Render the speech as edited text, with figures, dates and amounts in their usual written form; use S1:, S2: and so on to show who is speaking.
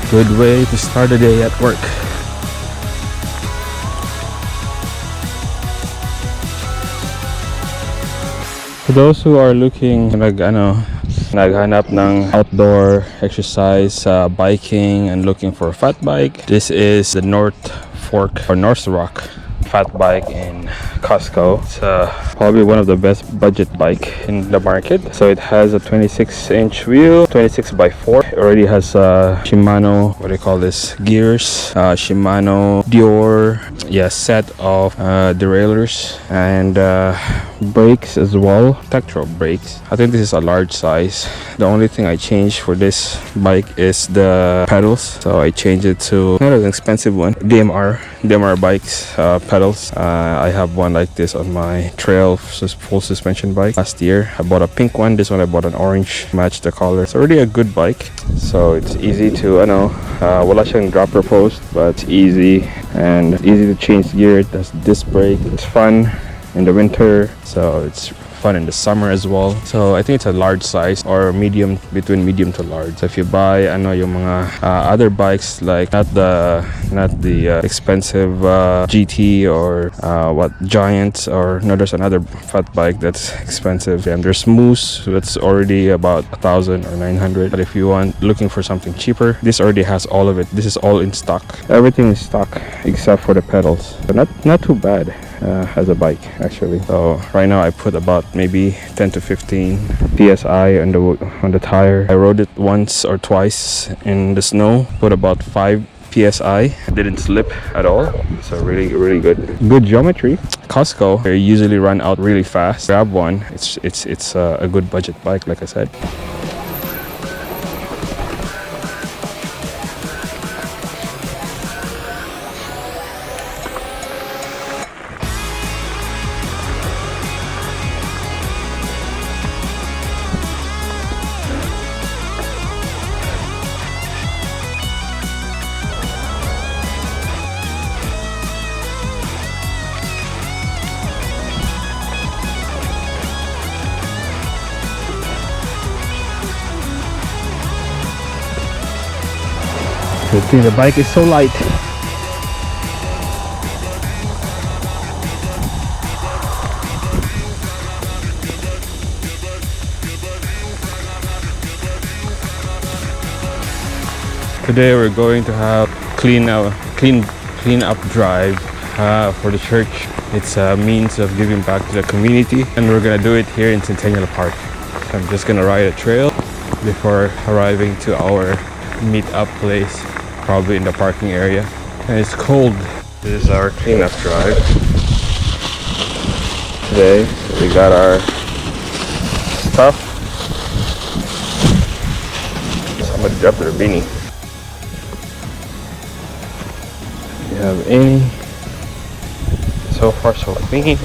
S1: Good way to start the day at work. For those who are looking naghanap ng outdoor exercise, biking, and looking for a fat bike, this is the NORTHROCK fat bike in Costco. It's probably one of the best budget bike in the market. So it has a 26-inch wheel, 26x4. It already has Shimano, what do you call this, gears, Shimano Dior, set of derailleurs, and brakes as well, Tektro brakes. I think this is a large size. The only thing I changed for this bike is the pedals, so I changed it to not an expensive one, DMR bikes pedals. I have one like this on my trail full suspension bike. Last year I bought a pink one. This one I bought an orange, match the color. It's already a good bike, so it's easy to wala siyang dropper post, but it's easy and easy to change gear. It has disc brake. It's fun in the winter, so it's fun in the summer as well. So I think it's a large size or medium, between medium to large. So if you buy yung mga other bikes, like not the expensive GT or Giant, or no, there's another fat bike that's expensive, and there's Moose that's already about 1,000 or 900. But if you want looking for something cheaper, this already has all of it. This is all in stock. Everything is stock except for the pedals. But not too bad as a bike actually. So right now I put about maybe 10 to 15 psi on the tire. I rode it once or twice in the snow, put about 5 psi. Didn't slip at all, so really good geometry. Costco, they usually run out really fast. Grab one. It's a good budget bike, like I said. Good thing the bike is so light. Today we're going to have clean up drive for the church. It's a means of giving back to the community, and we're gonna do it here in Centennial Park. So I'm just gonna ride a trail before arriving to our meet-up place, probably in the parking area. And it's cold. This is our cleanup drive today. So we got our stuff. Somebody dropped their beanie. We have Amy. So far so clean.